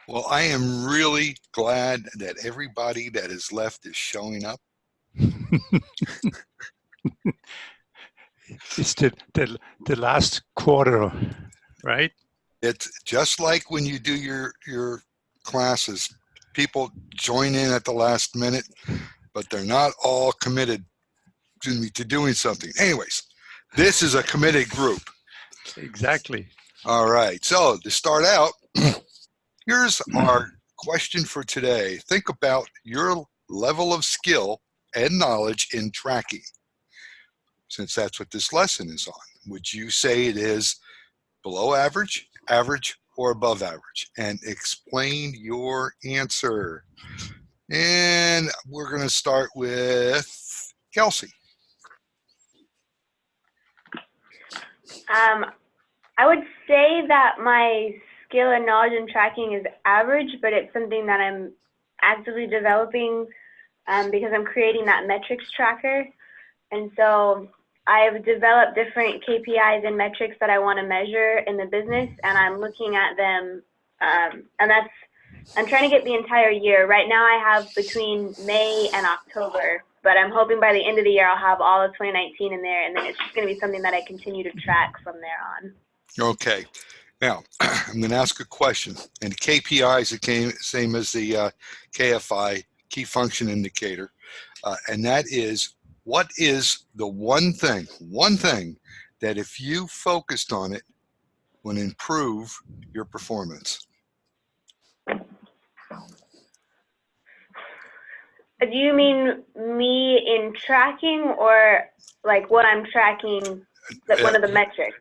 Well, I am really glad that everybody that is left is showing up. It's the last quarter, right? It's just like when you do your classes. People join in at the last minute, but they're not all committed to doing something. Anyways, this is a committed group. Exactly. All right. So to start out, here's our question for today. Think about your level of skill and knowledge in tracking, since that's what this lesson is on. Would you say it is below average, average, or above average? And explain your answer. And we're going to start with Kelsey. I would say that my skill and knowledge in tracking is average, but it's something that I'm actively developing because I'm creating that metrics tracker. And so I've developed different KPIs and metrics that I want to measure in the business, and I'm looking at them, and I'm trying to get the entire year. Right now I have between May and October, but I'm hoping by the end of the year I'll have all of 2019 in there, and then it's just going to be something that I continue to track from there on. Okay. Now, I'm going to ask a question, and the KPI is the same as the KFI, key function indicator, and that is, what is the one thing that if you focused on it would improve your performance? Do you mean me in tracking, or like what I'm tracking, one of the metrics?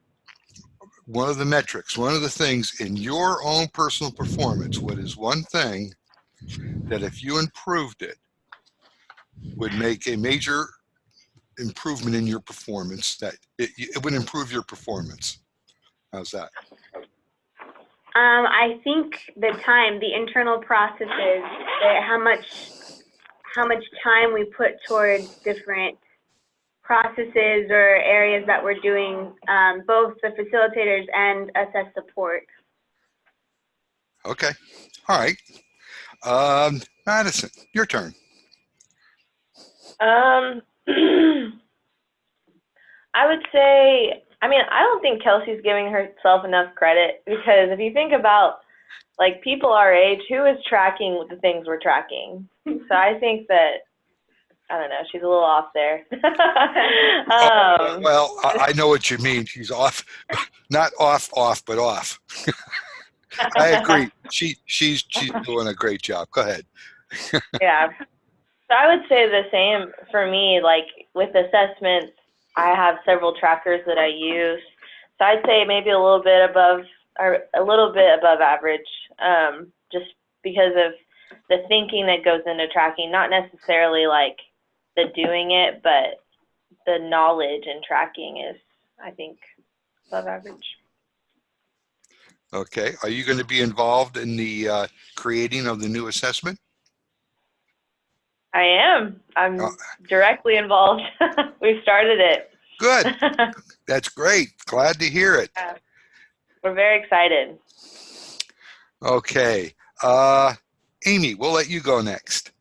One of the metrics, one of the things in your own personal performance, what is one thing that if you improved it would make a major improvement in your performance, that it would improve your performance? How's that? I think the internal processes, how much time we put towards different processes or areas that we're doing, both the facilitators and us as support. Okay. All right. Madison, your turn. I would say, I don't think Kelsey's giving herself enough credit, because if you think about, like, people our age, who is tracking the things we're tracking? So I think that, I don't know, she's a little off there. Well, I know what you mean. She's off, not off, but off. I agree. She's doing a great job. Go ahead. Yeah. So I would say the same for me. Like, with assessments, I have several trackers that I use. So I'd say maybe a little bit above average, just because of the thinking that goes into tracking, not necessarily like the doing it, but the knowledge in tracking is, I think, above average. Okay. Are you going to be involved in the creating of the new assessment? I am. I'm directly involved. We've started it. Good. That's great. Glad to hear it. Yeah. We're very excited. Okay. Amy, we'll let you go next.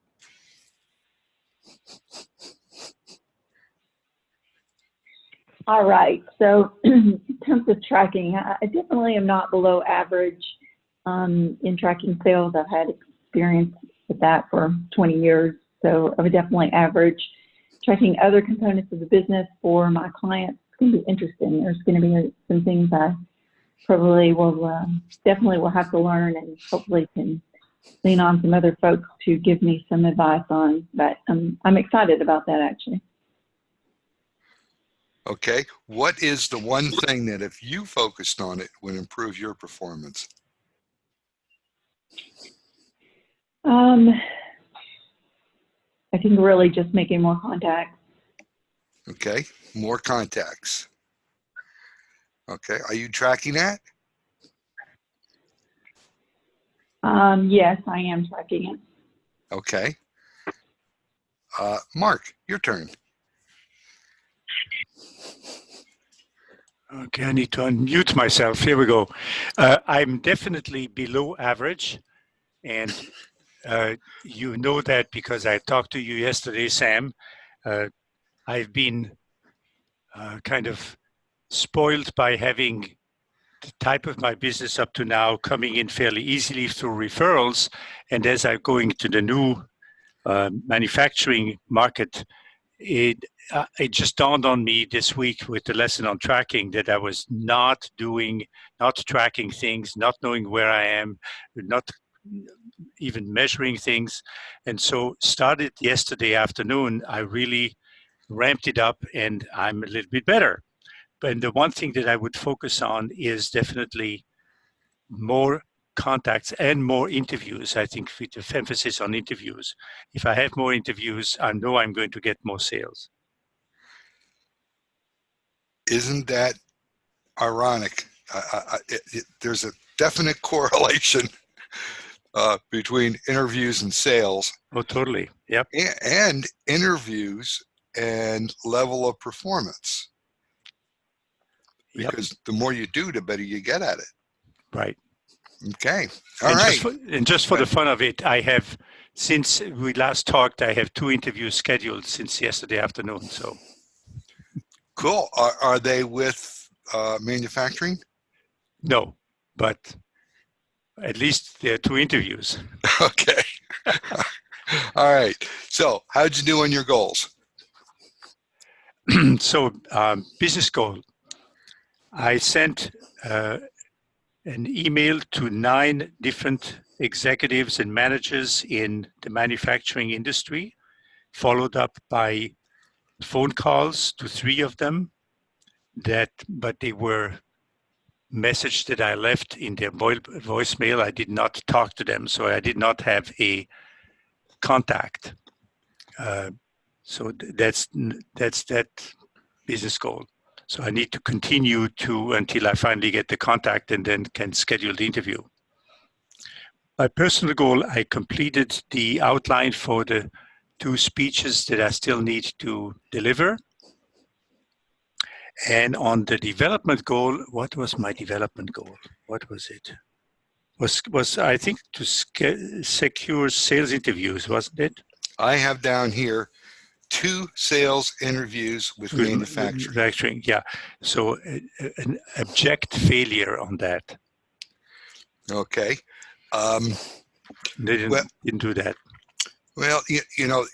All right. So in terms of tracking, I definitely am not below average in tracking sales. I've had experience with that for 20 years. So I would definitely average. Tracking other components of the business for my clients is going to be interesting. There's going to be some things I probably definitely will have to learn, and hopefully can lean on some other folks to give me some advice on. But I'm excited about that, actually. Okay. What is the one thing that if you focused on it would improve your performance? I think really just making more contacts. Okay. More contacts. Okay. Are you tracking that? Yes, I am tracking it. Okay. Mark, your turn. Okay, I need to unmute myself. Here we go. I'm definitely below average And you know that because I talked to you yesterday, Sam. I've been kind of spoiled by having the type of my business up to now coming in fairly easily through referrals. And as I'm going to the new manufacturing market, it just dawned on me this week with the lesson on tracking that I was not tracking things, not knowing where I am, not even measuring things. And so started yesterday afternoon, I really ramped it up and I'm a little bit better. But the one thing that I would focus on is definitely more contacts and more interviews. I think with the emphasis on interviews. If I have more interviews, I know I'm going to get more sales. Isn't that ironic? There's a definite correlation between interviews and sales. Oh, totally. Yep. And interviews and level of performance. Because the more you do, the better you get at it. Right. Okay. All right. Just for the fun of it, I have, since we last talked, I have 2 interviews scheduled since yesterday afternoon. So. Cool. Are they with manufacturing? No, but at least there are 2 interviews. Okay. All right. So how'd you do on your goals? So business goal. I sent an email to 9 different executives and managers in the manufacturing industry, followed up by phone calls to 3 of them but they were message that I left in their voicemail. I did not talk to them, so I did not have a contact. So that's that business goal. So I need to continue until I finally get the contact and then can schedule the interview. My personal goal, I completed the outline for the 2 speeches that I still need to deliver. And on the development goal, what was my development goal? What was it? Was I think to secure sales interviews, wasn't it? I have down here 2 sales interviews with manufacturing. Yeah. So an abject failure on that. Okay. They didn't do that. Well, you know,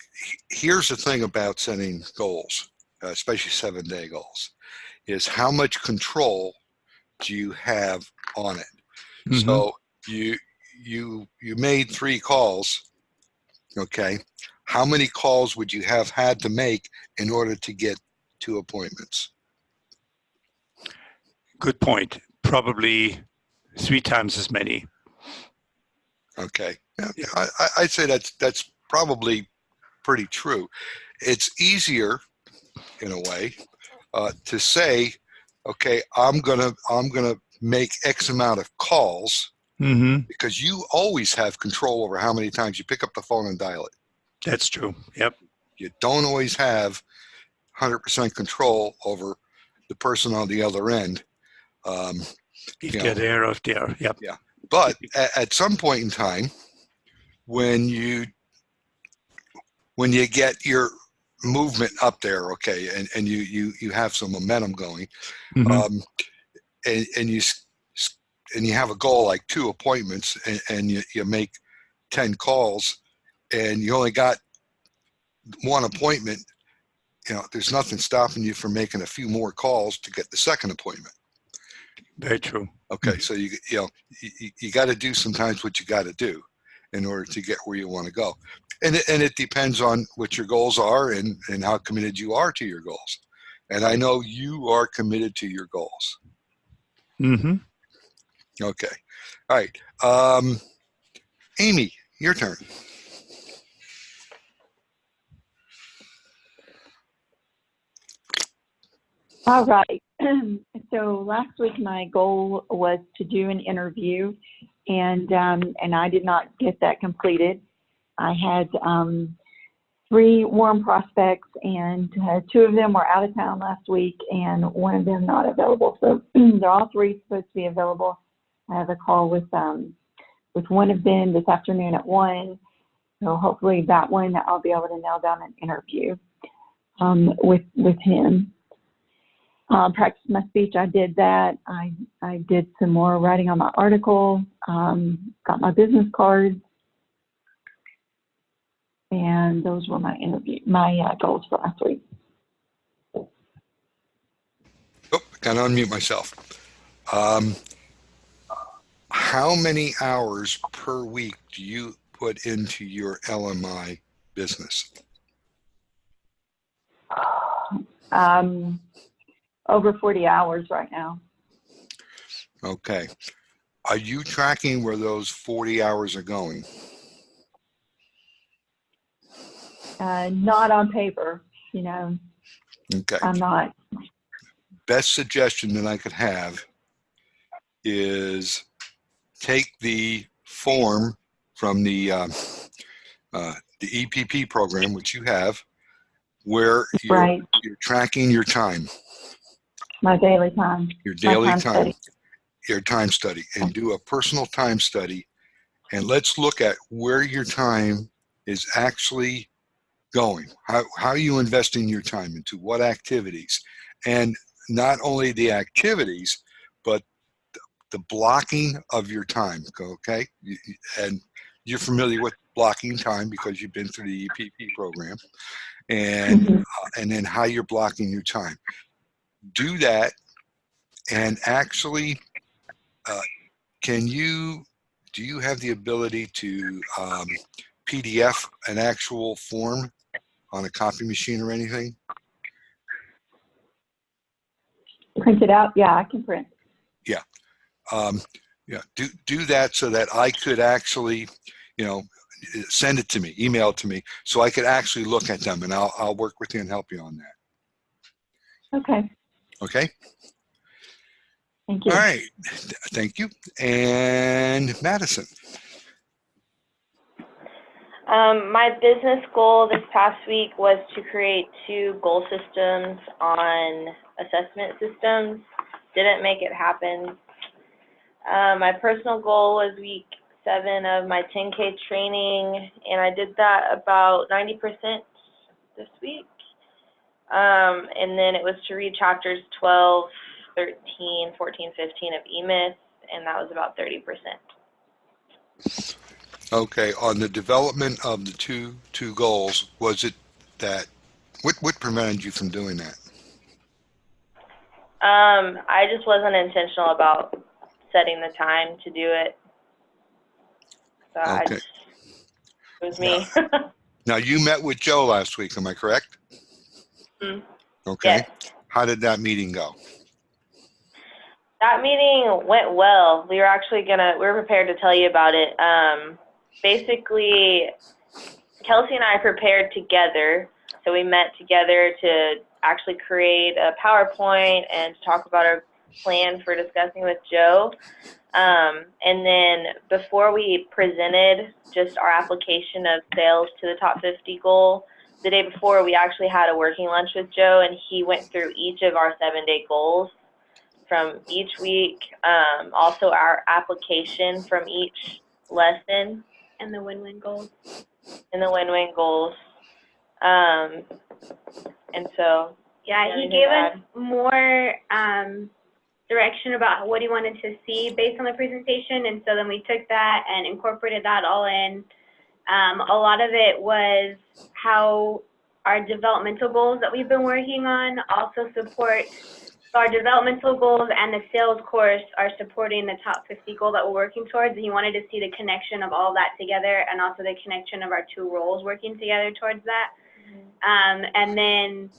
here's the thing about setting goals, especially 7-day goals, is how much control do you have on it? Mm-hmm. So you made 3 calls. Okay. How many calls would you have had to make in order to get 2 appointments? Good point. Probably 3 times as many. Okay. Yeah. I'd say that's probably pretty true. It's easier, in a way, to say, okay, I'm gonna make X amount of calls, mm-hmm. because you always have control over how many times you pick up the phone and dial it. That's true. Yep. You don't always have 100% control over the person on the other end. If they're there or there. Yep. Yeah. But at some point in time, when you get your movement up there, okay, and you have some momentum going, mm-hmm. and you have a goal like 2 appointments, and you make 10 calls, and you only got 1 appointment, you know, there's nothing stopping you from making a few more calls to get the 2nd appointment. Very true. Okay, so you got to do sometimes what you got to do in order to get where you want to go, and it depends on what your goals are and how committed you are to your goals. And I know you are committed to your goals. Mm-hmm. Okay, all right. Amy, your turn. All right. So last week my goal was to do an interview, and I did not get that completed. I had 3 warm prospects, and 2 of them were out of town last week, and 1 of them not available. So they're all 3 supposed to be available. I have a call with with one of them this afternoon at 1. So hopefully that one I'll be able to nail down an interview with him. Practice my speech, I did that. I did some more writing on my article, got my business cards, and those were my goals for last week. Oh, I gotta unmute myself. How many hours per week do you put into your LMI business? Over 40 hours right now. Okay. Are you tracking where those 40 hours are going? Not on paper, you know. Okay. I'm not. Best suggestion that I could have is take the form from the EPP program, which you have, where you're tracking your time. My daily time. Your daily time. Study. Your time study, and do a personal time study, and let's look at where your time is actually going. How are you investing your time into what activities? And not only the activities, but the blocking of your time, okay? And you're familiar with blocking time because you've been through the EPP program, and and then how you're blocking your time. Do that, and actually, do you have the ability to PDF an actual form on a copy machine or anything? Print it out? Yeah, I can print. Yeah. Yeah. Do that so that I could actually, send it to me, email it to me, so I could actually look at them, and I'll work with you and help you on that. Okay. Okay. Thank you. All right. Thank you. And Madison. My business goal this past week was to create 2 goal systems on assessment systems. Didn't make it happen. My personal goal was week 7 of my 10K training, and I did that about 90% this week. And then it was to read chapters 12, 13, 14, 15 of E-Myth, and that was about 30%. Okay, on the development of the two goals, was it that what prevented you from doing that? I just wasn't intentional about setting the time to do it. So Okay. it was me. Now you met with Joe last week, am I correct? Mm-hmm. Okay. Yes. How did that meeting go? That meeting went well. We were prepared to tell you about it. Basically, Kelsey and I prepared together. So we met together to actually create a PowerPoint and to talk about our plan for discussing with Joe. And then before we presented just our application of sales to the top 50 goal, the day before we actually had a working lunch with Joe, and he went through each of our 7-day goals from each week, also our application from each lesson. And the win-win goals. And the win-win goals. And so. Yeah, he gave us more direction about what he wanted to see based on the presentation, and so then we took that and incorporated that all in. A lot of it was how our developmental goals that we've been working on also support our developmental goals, and the sales course are supporting the top 50 goal that we're working towards. And he wanted to see the connection of all that together, and also the connection of our 2 roles working together towards that. And then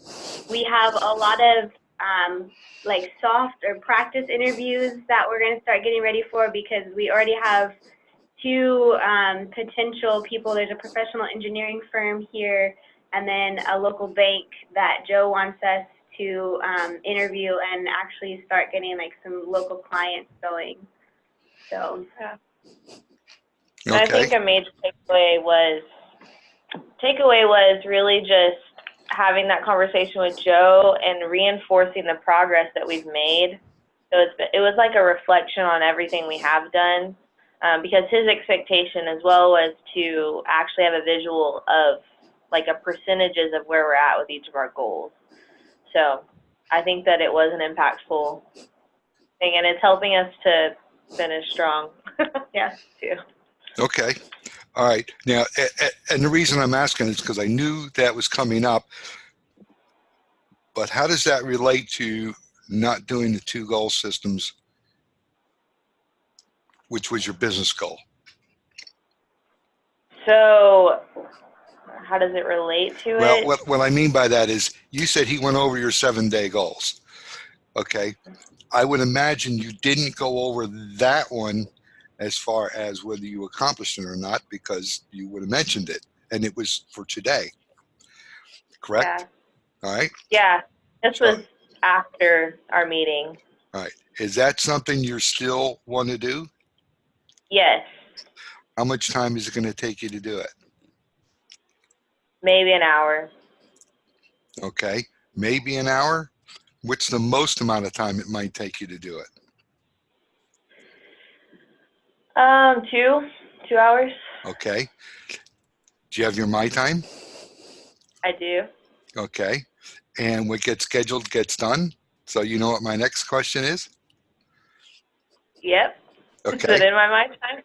we have a lot of like soft or practice interviews that we're going to start getting ready for, because we already have 2 potential people. There's a professional engineering firm here, and then a local bank that Joe wants us to interview and actually start getting like some local clients going. So yeah. Okay. I think a major takeaway was really just having that conversation with Joe and reinforcing the progress that we've made. So it was like a reflection on everything we have done, because his expectation as well was to actually have a visual of like a percentages of where we're at with each of our goals. So I think that it was an impactful thing, and it's helping us to finish strong. Yeah, too. Okay. All right. Now, and the reason I'm asking is because I knew that was coming up, but how does that relate to not doing the 2 goal systems, which was your business goal? So how does it relate to it? Well, what I mean by that is you said he went over your 7-day goals. Okay. I would imagine you didn't go over that one as far as whether you accomplished it or not, because you would have mentioned it, and it was for today. Correct? Yeah. All right. Yeah. This was after our meeting. All right. Is that something you still want to do? Yes. How much time is it going to take you to do it? Maybe an hour. Okay. Maybe an hour? What's the most amount of time it might take you to do it? 2 hours. Okay. Do you have your my time? I do. Okay. And what gets scheduled gets done? So you know what my next question is? Yep. Is Okay. it in my time?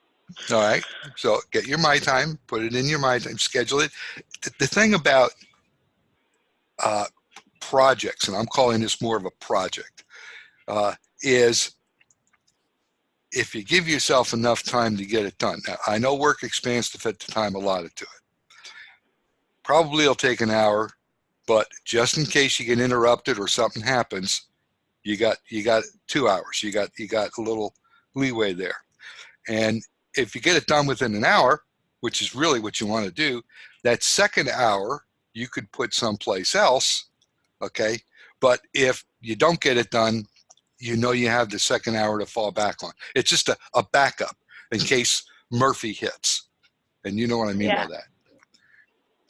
All right. So get your my time, put it in your my time, schedule it. The thing about projects, and I'm calling this more of a project, is if you give yourself enough time to get it done. Now, I know work expands to fit the time allotted to it. Probably it'll take an hour, but just in case you get interrupted or something happens, you got 2 hours. You got a little leeway there. And if you get it done within an hour, which is really what you want to do, that second hour you could put someplace else, okay? But if you don't get it done, you know you have the second hour to fall back on. It's just a backup in case Murphy hits. And you know what I mean by that.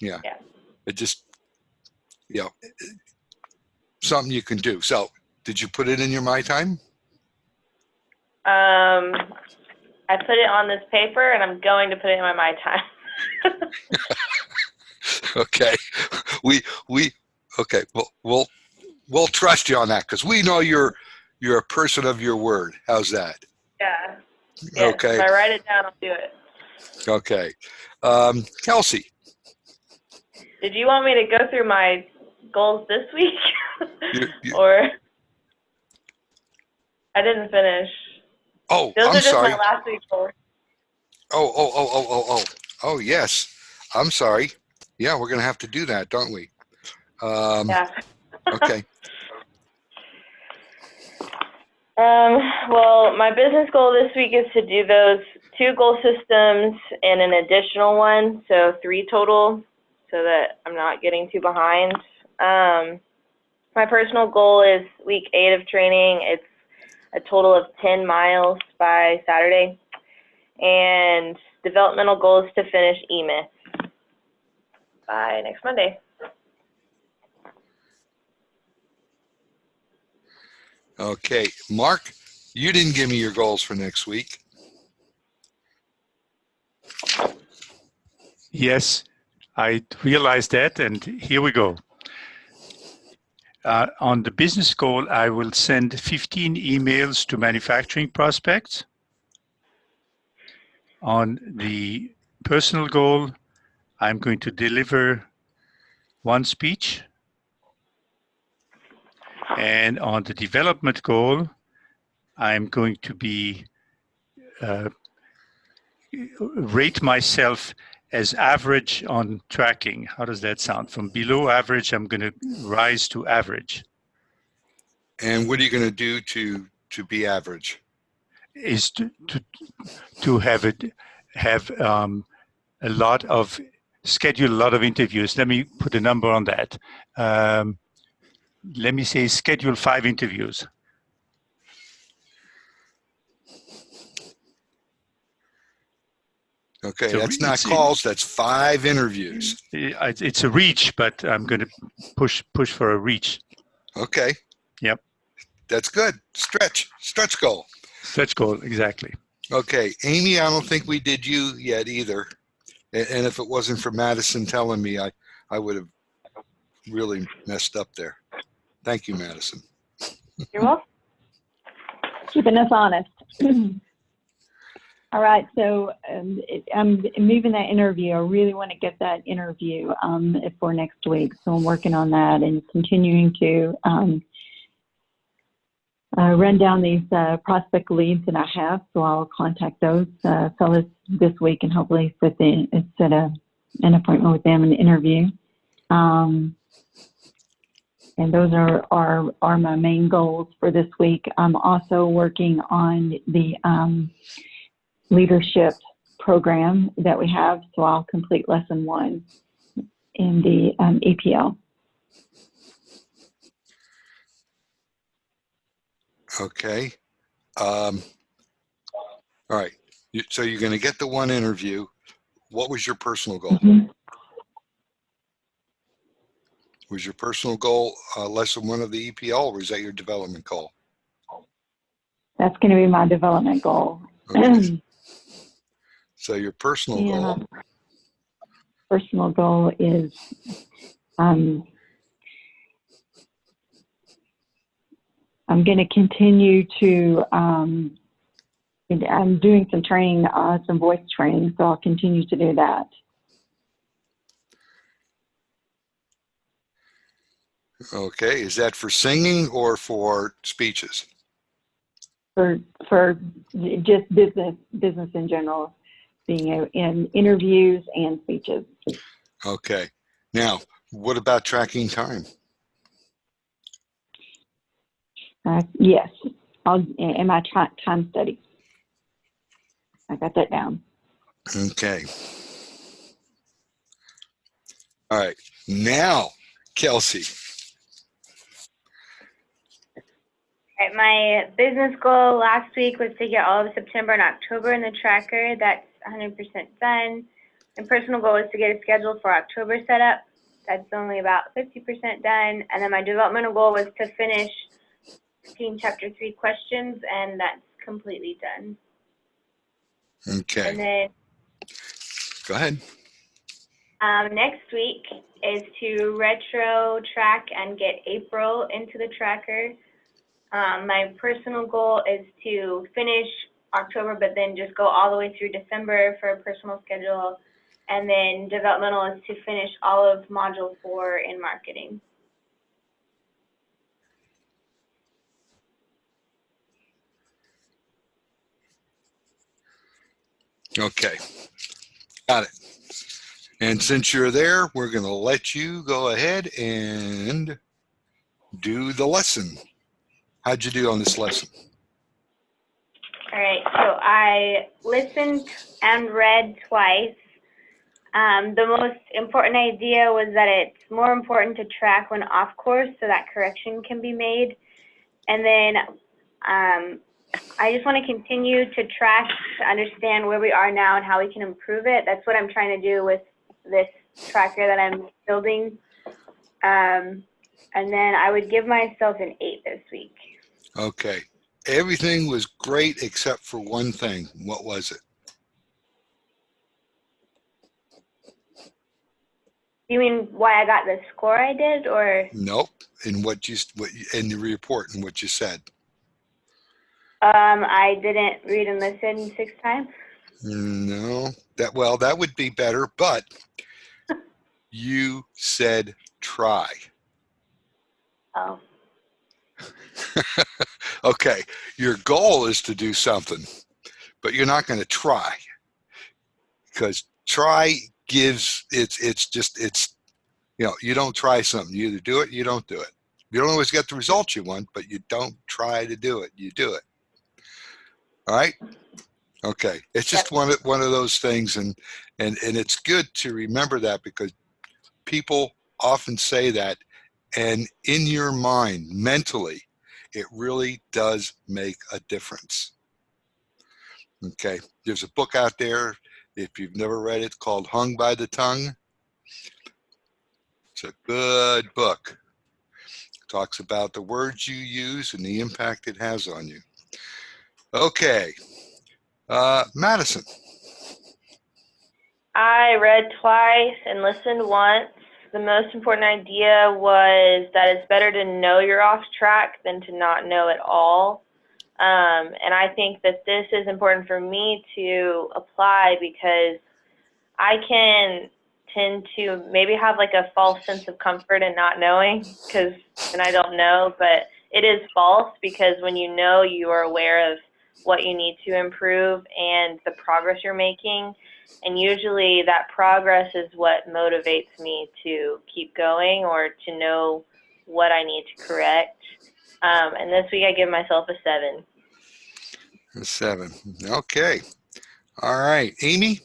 Yeah. It just, something you can do. So did you put it in your my time? I put it on this paper, and I'm going to put it in my time. Okay. Okay. We'll trust you on that because we know you're a person of your word. How's that? Yeah. Yes. Okay. If I write it down, I'll do it. Okay. Kelsey. Did you want me to go through my goals this week? Or I didn't finish. Oh, Those I'm are just sorry. my last week goals. Oh, yes. I'm sorry. Yeah, we're going to have to do that, don't we? Yeah. Okay. Well, my business goal this week is to do those 2 goal systems and an additional one, so 3 total, so that I'm not getting too behind. My personal goal is week 8 of training. It's a total of 10 miles by Saturday. And developmental goal is to finish EMIS by next Monday. Okay. Mark, you didn't give me your goals for next week. Yes, I realized that, and here we go. On the business goal, I will send 15 emails to manufacturing prospects. On the personal goal, I'm going to deliver 1 speech. And on the development goal, I'm going to be rate myself as average on tracking. How does that sound? From below average, I'm going to rise to average. And what are you going to do to be average? Is to have a lot of schedule a lot of interviews. Let me put a number on that. Let me say schedule 5 interviews. Okay, that's not calls. That's 5 interviews. It's a reach, but I'm going to push for a reach. Okay. Yep. That's good. Stretch goal. Stretch goal, exactly. Okay, Amy, I don't think we did you yet either. And if it wasn't for Madison telling me, I would have really messed up there. Thank you, Madison. You're welcome. Keeping us honest. All right, so I'm moving that interview. I really want to get that interview for next week. So I'm working on that and continuing to run down these prospect leads that I have. So I'll contact those fellas this week and hopefully set an appointment with them and interview. And those are my main goals for this week. I'm also working on the leadership program that we have, so I'll complete lesson 1 in the EPL. Okay. All right. So you're going to get the 1 interview. What was your personal goal? Mm-hmm. Was your personal goal lesson 1 of the EPL, or was that your development goal? That's going to be my development goal. Okay. So your personal goal. Personal goal is I'm going to continue to, I'm doing some training, some voice training, so I'll continue to do that. Okay. Is that for singing or for speeches? For just business in general, being in interviews and speeches. Okay. Now, what about tracking time? Yes, in my time study. I got that down. Okay. All right. Now, Kelsey. All right, my business goal last week was to get all of September and October in the tracker. That's 100% done. My personal goal is to get a schedule for October set up. That's only about 50% done. And then my developmental goal was to finish 15 Chapter 3 questions, and that's completely done. Okay. And then Go ahead. next week is to retro track and get April into the tracker. My personal goal is to finish October, but then just go all the way through December for a personal schedule. And then developmental is to finish all of Module 4 in marketing. Okay. Got it. And since you're there, we're going to let you go ahead and do the lesson. How'd you do on this lesson? All right, so I listened and read twice. The most important idea was that it's more important to track when off course so that correction can be made. And then I just want to continue to track to understand where we are now and how we can improve it. That's what I'm trying to do with this tracker that I'm building. And then I would give myself an 8 this week. Okay. Everything was great except for one thing. What was it? You mean why I got the score I did, or? Nope. In in the report and what you said. I didn't read and listen 6 times. No. That would be better, but you said try. Oh. Okay. Your goal is to do something, but you're not going to try, because try gives it's you don't try something. You either do it, you don't do it. You don't always get the results you want, but you don't try to do it. You do it. All right. Okay. It's just one of those things, and it's good to remember that, because people often say that, and in your mind, mentally, it really does make a difference. Okay. There's a book out there, if you've never read it, called Hung by the Tongue. It's a good book. It talks about the words you use and the impact it has on you. Okay. Madison. I read twice and listened once. The most important idea was that it's better to know you're off track than to not know at all. And I think that this is important for me to apply because I can tend to maybe have like a false sense of comfort in not knowing because then I don't know, but it is false because when you know, you are aware of what you need to improve and the progress you're making. And usually that progress is what motivates me to keep going or to know what I need to correct. And this week I give myself a 7. A 7. Okay. All right. Amy?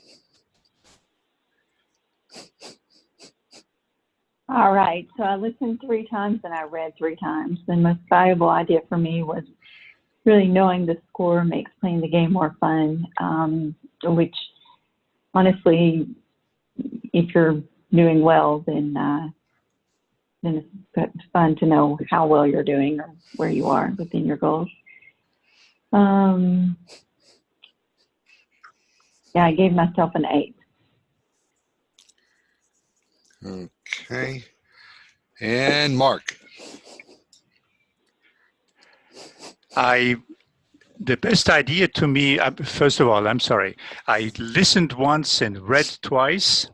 All right, so I listened 3 times and I read 3 times. The most valuable idea for me was really knowing the score makes playing the game more fun, which honestly, if you're doing well, then it's fun to know how well you're doing or where you are within your goals. Yeah, I gave myself an 8. Okay. And Mark? The best idea to me, first of all, I'm sorry, I listened once and read twice.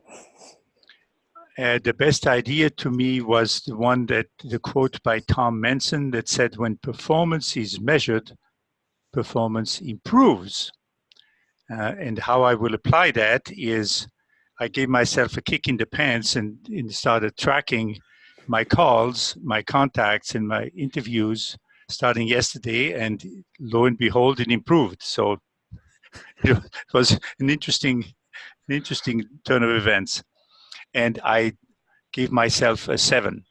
The best idea to me was the quote by Tom Manson that said, when performance is measured, performance improves. And how I will apply that is I gave myself a kick in the pants and started tracking my calls, my contacts, and my interviews starting yesterday, and lo and behold, it improved. So it was an interesting turn of events. And I gave myself a 7.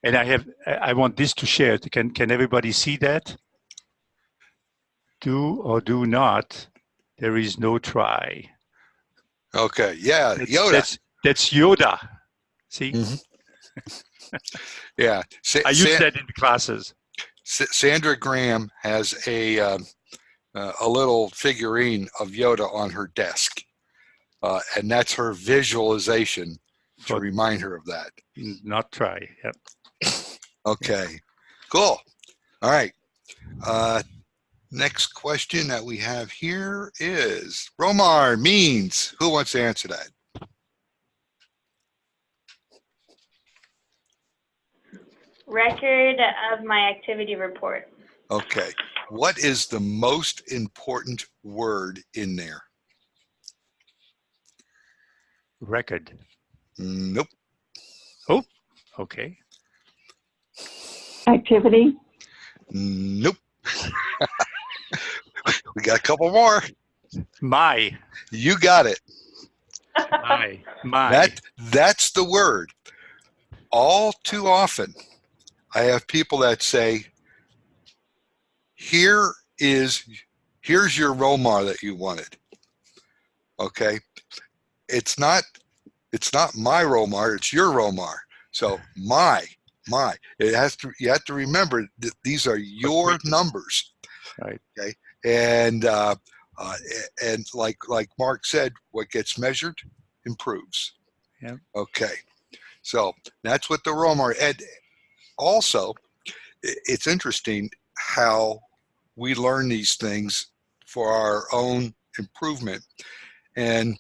And I want this to share. Can everybody see that? Do or do not, there is no try. Okay. Yeah. Yoda. That's Yoda. See? Mm-hmm. Yeah. I use that in the classes. Sandra Graham has a little figurine of Yoda on her desk. And that's her visualization to remind her of that. Not try. Yep. Okay. Cool. All right. Next question that we have here is Romar means. Who wants to answer that? Record of my activity report. Okay. What is the most important word in there? Record. Nope. Oh, okay. Activity? Nope. We got a couple more. My. You got it. My. That's the word. All too often, I have people that say, here's your Romar that you wanted. Okay. It's not my Romar, it's your Romar. So my. You have to remember that these are your numbers. Right. Okay. And like Mark said, what gets measured improves. Yeah. Okay. So that's what the Romar. And also, it's interesting how we learn these things for our own improvement. And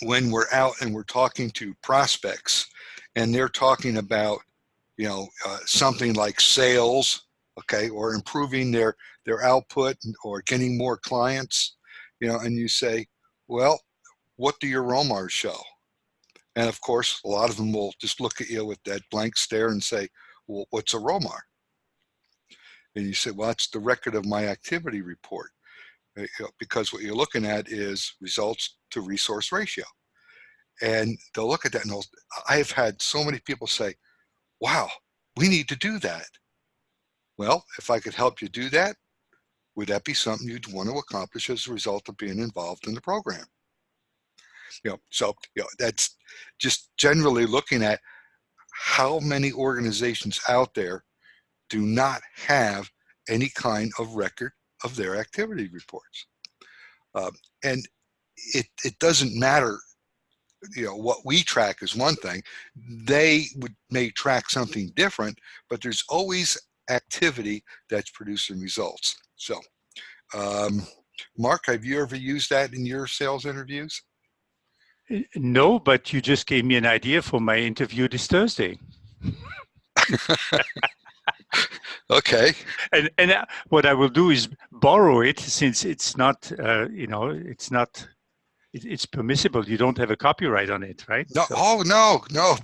when we're out and we're talking to prospects and they're talking about, something like sales, okay, or improving their output or getting more clients, and you say, well, what do your Romars show? And of course, a lot of them will just look at you with that blank stare and say, well, what's a Romar? And you say, well, it's the record of my activity report. Because what you're looking at is results to resource ratio. And they'll look at that and I've had so many people say, wow, we need to do that. Well, if I could help you do that, would that be something you'd want to accomplish as a result of being involved in the program? So that's just generally looking at how many organizations out there do not have any kind of record of their activity reports. And it doesn't matter, what we track is one thing. They may track something different, but there's always activity that's producing results. So, Mark, have you ever used that in your sales interviews? No, but you just gave me an idea for my interview this Thursday. Okay. And what I will do is borrow it, since it's not, it's permissible. You don't have a copyright on it, right? No. So. Oh, no.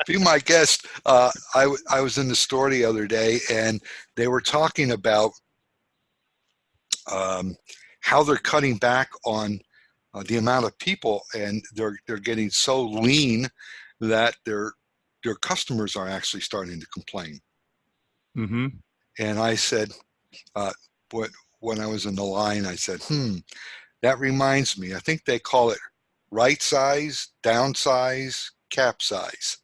Be my guest. I was in the store the other day, and they were talking about how they're cutting back on the amount of people, and they're getting so lean that their customers are actually starting to complain. Mm-hmm. And I said, when I was in the line, I said, that reminds me. I think they call it right size, downsize, capsize.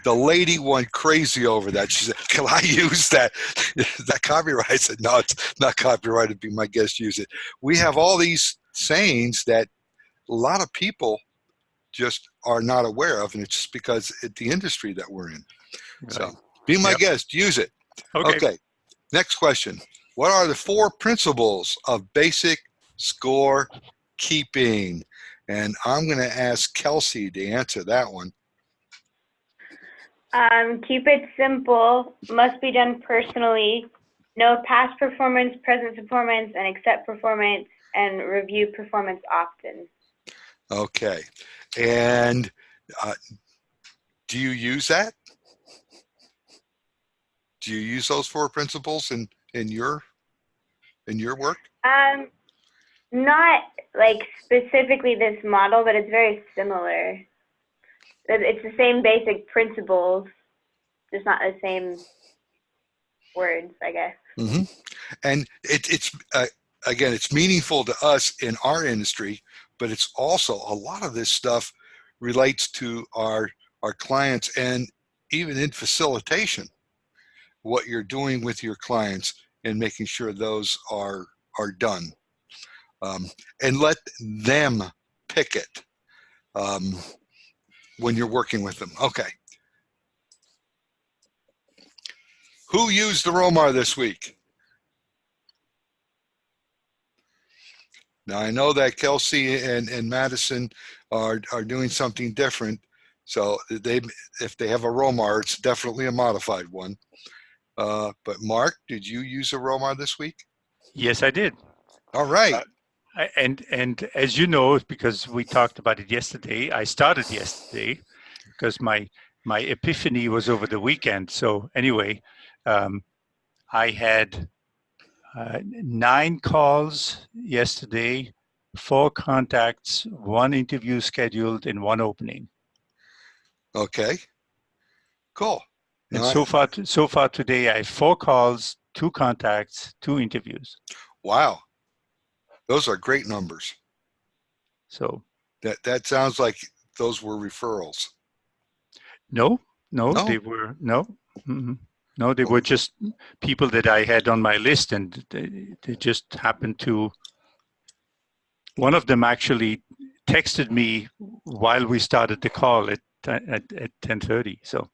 The lady went crazy over that. She said, "Can I use that? Is that copyright?" I said, "No, it's not copyrighted. Be my guest, use it." We have all these sayings that a lot of people just are not aware of, and it's just because it's the industry that we're in. Right. So, be my guest, use it. Okay. Next question. What are the 4 principles of basic score keeping? And I'm going to ask Kelsey to answer that one. Keep it simple, must be done personally, know past performance, present performance, and accept performance, and review performance often. Okay. And do you use that? Do you use those 4 principles in your work? Not like specifically this model, but it's very similar. It's the same basic principles, just not the same words, I guess. Mm-hmm. And it's again, it's meaningful to us in our industry, but it's also a lot of this stuff relates to our clients, and even in facilitation, what you're doing with your clients and making sure those are done. And let them pick it when you're working with them. Okay. Who used the Romar this week? Now, I know that Kelsey and Madison are doing something different. So if they have a Romar, it's definitely a modified one. But Mark, did you use a Romar this week? Yes, I did. All right. And as you know, because we talked about it yesterday, I started yesterday because my epiphany was over the weekend. So anyway, I had 9 calls yesterday, 4 contacts, 1 interview scheduled, and 1 opening. Okay. Cool. And so far today, I have 4 calls, 2 contacts, 2 interviews. Wow. Those are great numbers. So that sounds like those were referrals. No, they were no. Mm-hmm. No, they were just people that I had on my list, and they just happened to. One of them actually texted me while we started the call at 10:30. So.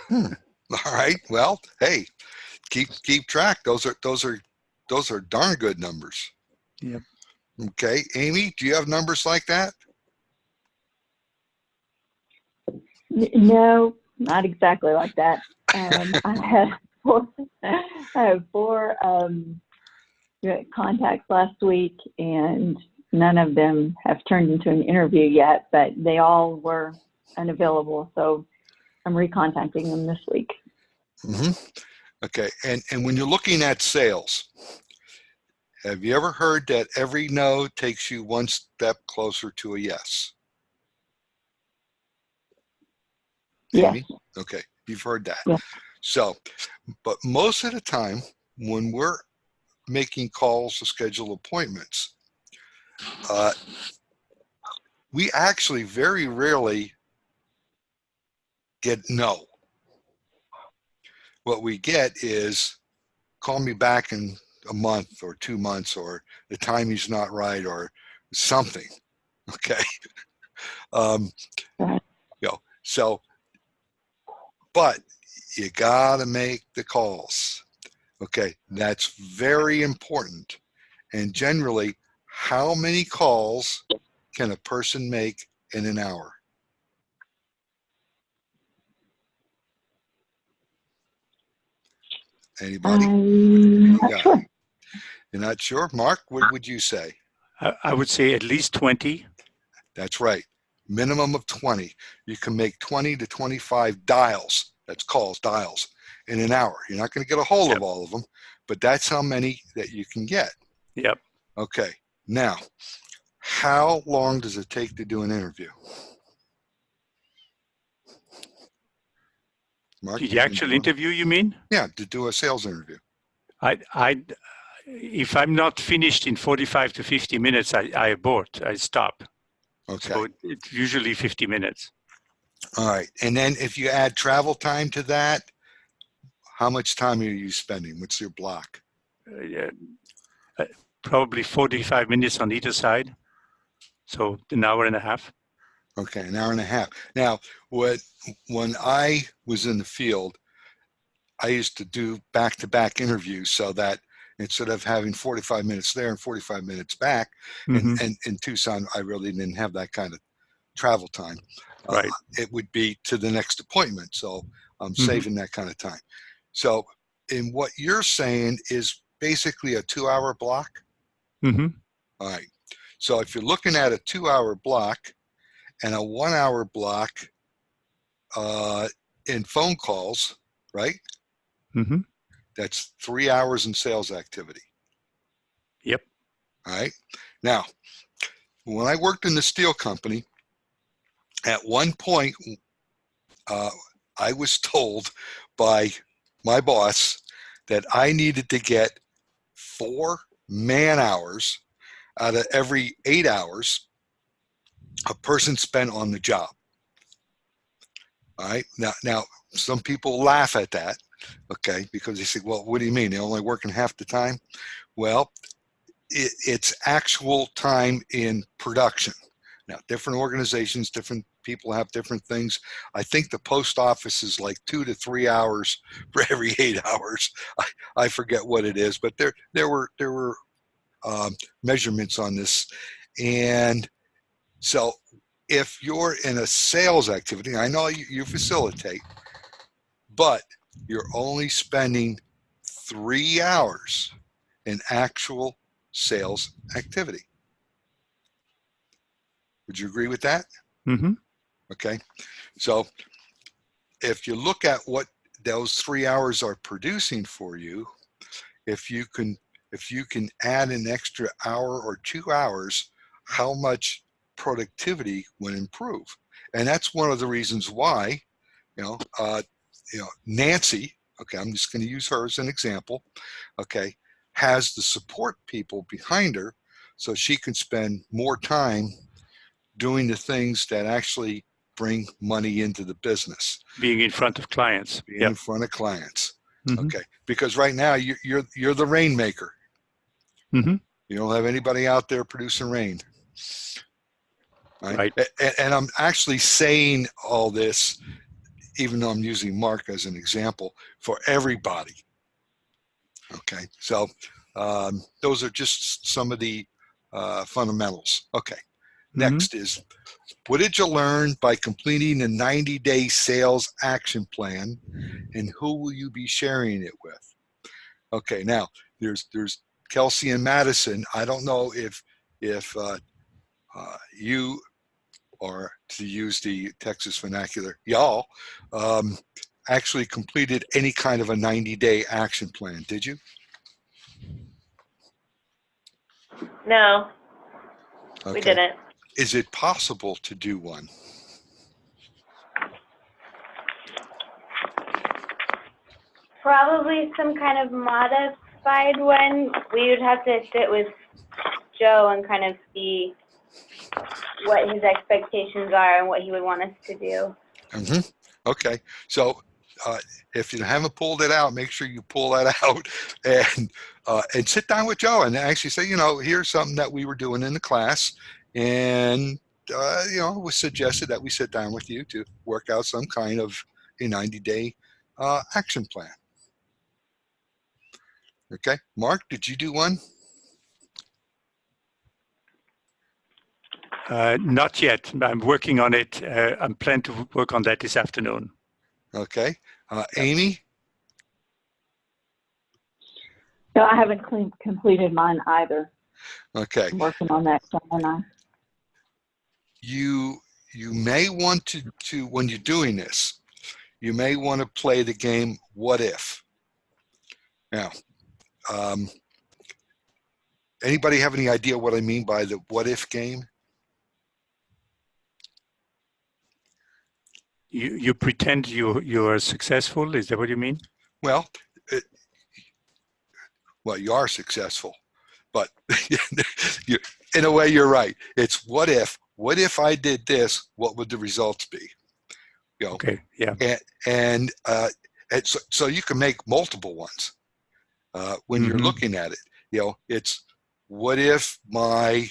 All right. Well, hey, keep track. Those are darn good numbers. Yep. Okay, Amy, do you have numbers like that? No, not exactly like that. I have 4 contacts last week, and none of them have turned into an interview yet, but they all were unavailable, so I'm recontacting them this week. Mm-hmm. Okay, and when you're looking at sales, have you ever heard that every no takes you 1 step closer to a yes? Yes. Amy? Okay, you've heard that. Yes. So, but most of the time when we're making calls to schedule appointments, we actually very rarely get no. What we get is, call me back in a month or 2 months, or the timing's not right, or something. Okay. So, but you gotta make the calls. Okay, that's very important. And generally, how many calls can a person make in an hour? Anybody? I'm not sure. You're not sure? Mark, what would you say? I would say at least 20. That's right. Minimum of 20. You can make 20 to 25 dials. That's calls, dials, in an hour. You're not going to get a hold of all of them, but that's how many that you can get. Yep. Okay. Now, how long does it take to do an interview? Mark, The actual interview, you mean? Yeah, to do a sales interview. If I'm not finished in 45 to 50 minutes, I abort. I stop. Okay. So it's usually 50 minutes. All right. And then if you add travel time to that, how much time are you spending? What's your block? Probably 45 minutes on either side. So an hour and a half. Okay, an hour and a half. Now, when I was in the field, I used to do back-to-back interviews, so that instead of having 45 minutes there and 45 minutes back, and in Tucson, I really didn't have that kind of travel time. Right. It would be to the next appointment, so I'm saving that kind of time. So, in what you're saying is basically a 2-hour block? All right. So if you're looking at a 2-hour block and a 1-hour block in phone calls, right? That's 3 hours in sales activity. Yep. All right. Now, when I worked in the steel company, at one point, I was told by my boss that I needed to get 4 man-hours out of every 8 hours a person spent on the job. All right. Now, some people laugh at that, okay, because they say, well, what do you mean? They're only working half the time? Well, it's actual time in production. Now, different organizations, different people have different things. I think the post office is like 2 to 3 hours for every 8 hours. I forget what it is, but there were measurements on this. And so if you're in a sales activity, I know you facilitate, but you're only spending 3 hours in actual sales activity. Would you agree with that? Okay. So if you look at what those 3 hours are producing for you, if you can add an extra hour or 2 hours, how much productivity would improve? And that's one of the reasons why, Nancy, okay, I'm just going to use her as an example, okay, has the support people behind her so she can spend more time doing the things that actually bring money into the business. Being in front of clients. Being in front of clients. Okay, because right now you're the rainmaker. You don't have anybody out there producing rain. Right? And I'm actually saying all this, even though I'm using Mark as an example, for everybody. Okay, so those are just some of the fundamentals. Okay, next is, what did you learn by completing a 90-day sales action plan, and who will you be sharing it with? Okay, now there's Kelsey and Madison. I don't know if you, or to use the Texas vernacular, y'all, actually completed any kind of a 90-day action plan. Did you? No, okay. We didn't. Is it possible to do one? Probably some kind of modified one. We would have to sit with Joe and kind of see what his expectations are and what he would want us to do. Okay, so if you haven't pulled it out, make sure you pull that out and sit down with Joe and actually say, here's something that we were doing in the class, and it was suggested that we sit down with you to work out some kind of a 90-day action plan. Okay, Mark, did you do one? Not yet. I'm working on it. I'm planning to work on that this afternoon. Okay. Amy? No, I haven't completed mine either. Okay. I'm working on that, aren't I? You may want to when you're doing this, you may want to play the game What If. Now, anybody have any idea what I mean by the What If game? You pretend you are successful. Is that what you mean? Well, you are successful, but in a way, you're right. It's what if I did this? What would the results be? Okay. Yeah. And so you can make multiple ones when you're looking at it. It's what if my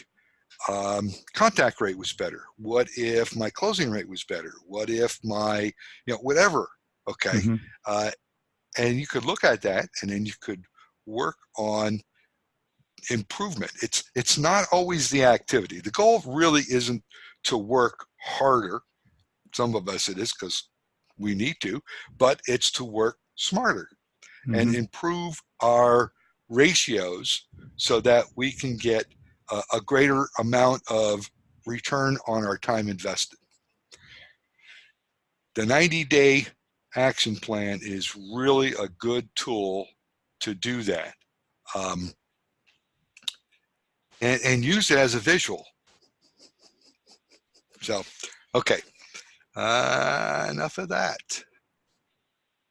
contact rate was better? What if my closing rate was better? What if my, whatever, okay? And you could look at that, and then you could work on improvement. It's not always the activity. The goal really isn't to work harder. Some of us it is because we need to, but it's to work smarter and improve our ratios so that we can get a greater amount of return on our time invested. The 90-day action plan is really a good tool to do that. And use it as a visual. So, okay, enough of that.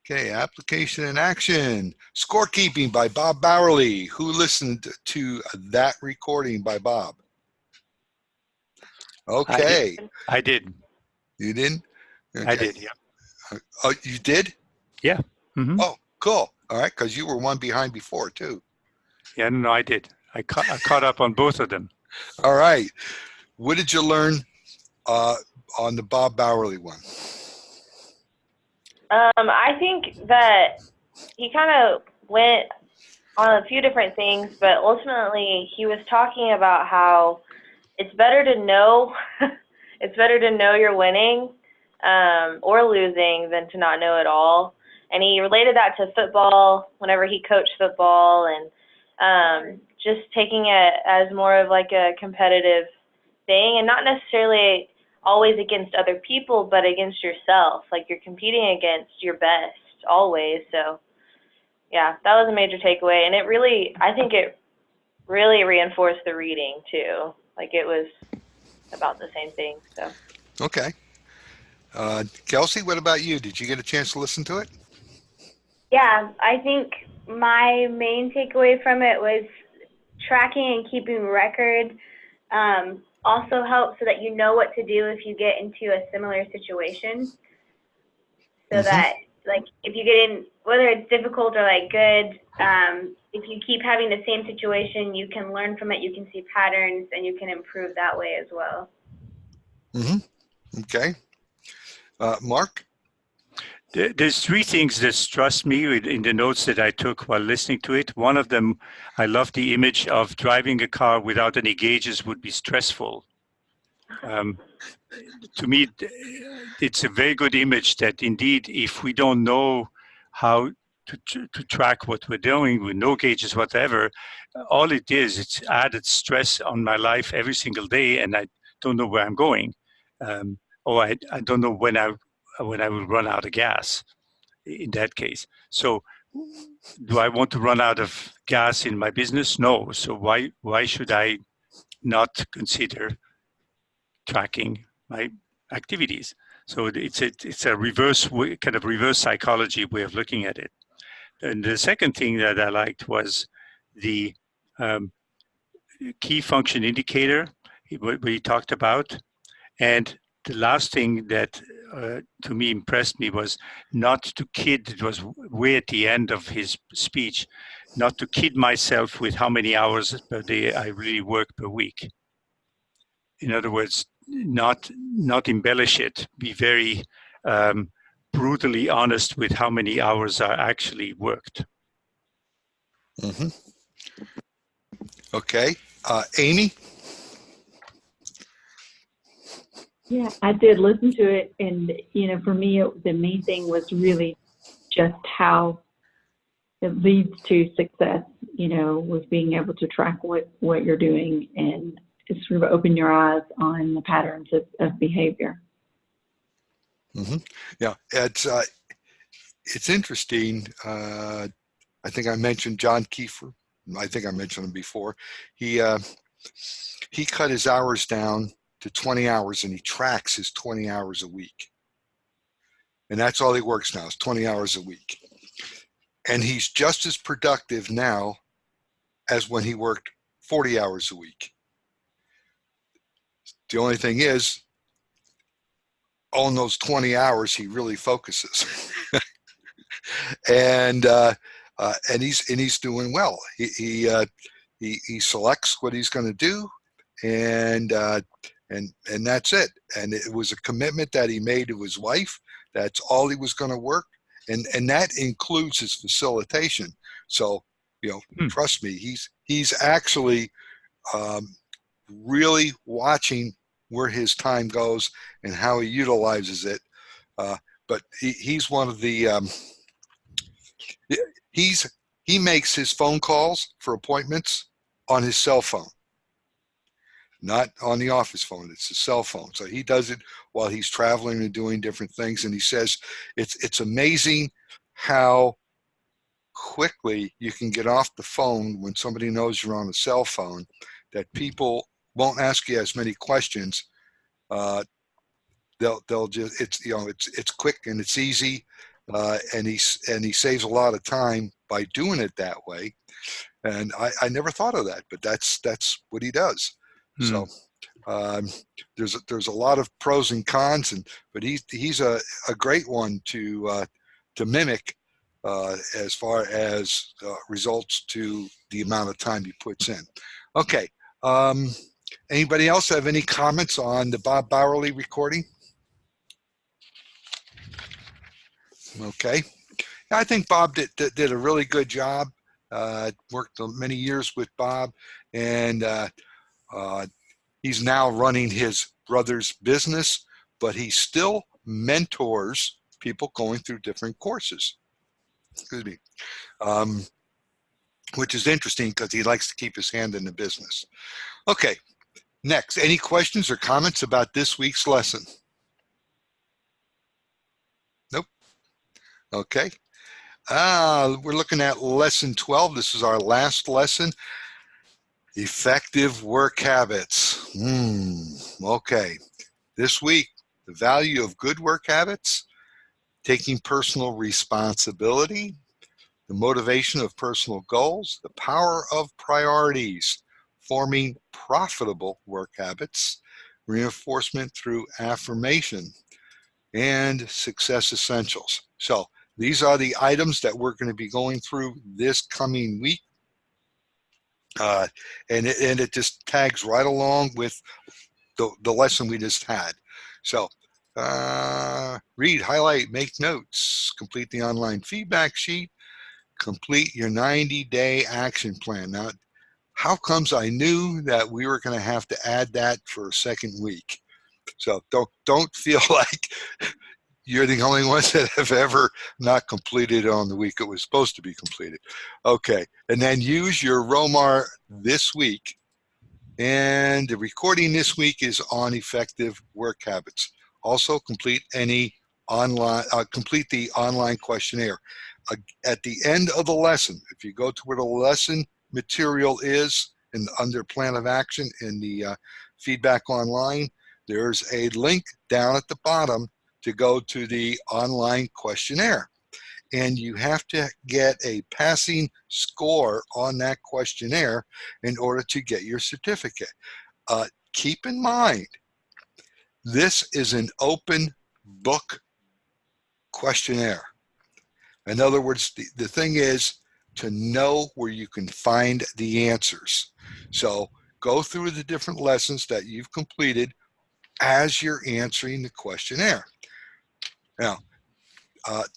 Okay, application and action. Scorekeeping by Bob Bowerly. Who listened to that recording by Bob? Okay. I did. You didn't? Okay. I did, yeah. Oh, you did? Yeah. Oh, cool. All right, because you were one behind before, too. Yeah, no, I did. I caught up on both of them. All right. What did you learn on the Bob Bowerly one? I think that he kind of went on a few different things, but ultimately he was talking about how it's better to know it's better to know you're winning or losing than to not know at all. And he related that to football whenever he coached football, and just taking it as more of like a competitive thing, and not necessarily always against other people, but against yourself. Like you're competing against your best always. So yeah, that was a major takeaway. And I think it really reinforced the reading too. Like it was about the same thing. So. Okay. Kelsey, what about you? Did you get a chance to listen to it? Yeah, I think my main takeaway from it was tracking and keeping record also helps so that you know what to do if you get into a similar situation. So that, like, if you get in, whether it's difficult or like good, if you keep having the same situation, you can learn from it, you can see patterns, and you can improve that way as well. Okay. Mark? There's three things that struck me in the notes that I took while listening to it. One of them, I love the image of driving a car without any gauges would be stressful. To me, it's a very good image that indeed, if we don't know how to track what we're doing with no gauges whatever, all it is, it's added stress on my life every single day, and I don't know where I'm going. Or I don't know when I will run out of gas in that case. So do I want to run out of gas in my business? No. So why should I not consider tracking my activities? So it's a reverse kind of reverse psychology way of looking at it. And the second thing that I liked was the key function indicator, what he talked about. And the last thing that to me impressed me was not to kid, it was way at the end of his speech, not to kid myself with how many hours per day I really work per week. In other words, not embellish it, be very brutally honest with how many hours are actually worked. Mm-hmm. Okay. Amy? Yeah, I did listen to it, and for me, the main thing was really just how it leads to success. Was being able to track what you're doing and just sort of open your eyes on the patterns of behavior. Mm-hmm. Yeah, it's interesting. I think I mentioned John Kiefer. I think I mentioned him before. He cut his hours down to 20 hours, and he tracks his 20 hours a week. And that's all he works now, is 20 hours a week. And he's just as productive now as when he worked 40 hours a week. The only thing is, on those 20 hours, he really focuses. and he's doing well. He selects what he's going to do, and that's it. And it was a commitment that he made to his wife. That's all he was going to work, and that includes his facilitation. So, trust me, he's actually really watching where his time goes and how he utilizes it. But he's one of the he makes his phone calls for appointments on his cell phone, not on the office phone. It's his cell phone. So he does it while he's traveling and doing different things. And he says it's amazing how quickly you can get off the phone when somebody knows you're on a cell phone, that people won't ask you as many questions. They'll just, it's quick and it's easy. And he saves a lot of time by doing it that way. And I never thought of that, but that's what he does. So there's a lot of pros and cons, but he's a great one to mimic as far as results to the amount of time he puts in. Okay. Anybody else have any comments on the Bob Bowerly recording? Okay. I think Bob did a really good job. Worked many years with Bob, and he's now running his brother's business, but he still mentors people going through different courses. Excuse me. Which is interesting because he likes to keep his hand in the business. Okay. Next, any questions or comments about this week's lesson? Nope. Okay. We're looking at lesson 12. This is our last lesson. Effective work habits. Okay. This week, the value of good work habits, taking personal responsibility, the motivation of personal goals, the power of priorities, forming profitable work habits, reinforcement through affirmation, and success essentials. So these are the items that we're going to be going through this coming week. And it just tags right along with the lesson we just had. So read, highlight, make notes, complete the online feedback sheet, complete your 90-day action plan. Now, how comes I knew that we were going to have to add that for a second week? So don't feel like you're the only ones that have ever not completed on the week it was supposed to be completed. Okay, and then use your ROMAR this week. And the recording this week is on effective work habits. Also complete the online questionnaire. At the end of the lesson, if you go to where the lesson material is and under plan of action in the feedback online, there's a link down at the bottom to go to the online questionnaire. And you have to get a passing score on that questionnaire in order to get your certificate. Keep in mind, This is an open book questionnaire. In other words, the thing is to know where you can find the answers. So go through the different lessons that you've completed as you're answering the questionnaire. Now,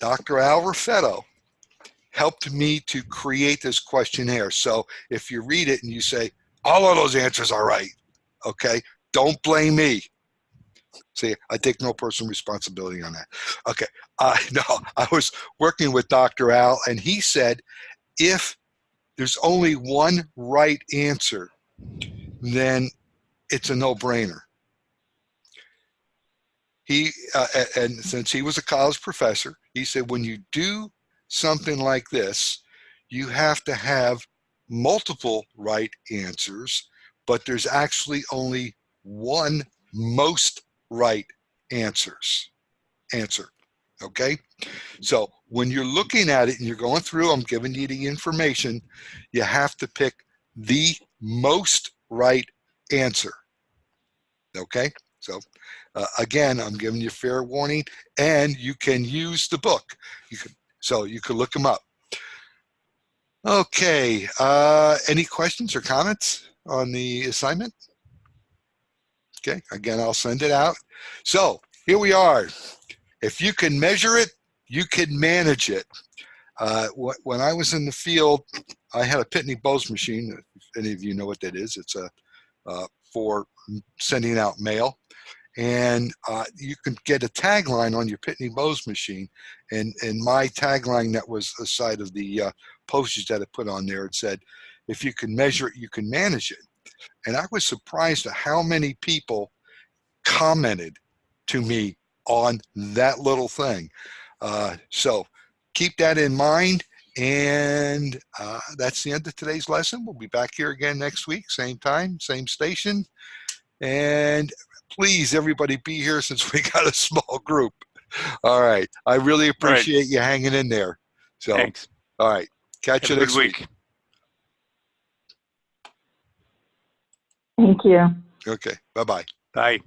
Dr. Al Raffetto helped me to create this questionnaire. So if you read it and you say, all of those answers are right, okay, don't blame me. See, I take no personal responsibility on that. Okay, no, I was working with Dr. Al, and he said, if there's only one right answer, then it's a no-brainer. And since he was a college professor, he said, when you do something like this, you have to have multiple right answers, but there's actually only one most right answer. Okay? So when you're looking at it and you're going through, I'm giving you the information, you have to pick the most right answer. Okay? So again, I'm giving you fair warning, and you can use the book. So you can look them up. Okay, any questions or comments on the assignment? Okay, again, I'll send it out. So here we are. If you can measure it, you can manage it. When I was in the field, I had a Pitney Bowes machine. If any of you know what that is, it's for sending out mail. And you can get a tagline on your Pitney Bowes machine. And my tagline that was the side of the postage that I put on there, it said, if you can measure it, you can manage it. And I was surprised at how many people commented to me on that little thing. So keep that in mind. And that's the end of today's lesson. We'll be back here again next week, same time, same station. And please, everybody, be here since we got a small group. All right. I really appreciate you hanging in there. So, thanks. All right. Catch you next week. Thank you. Okay. Bye-bye. Bye.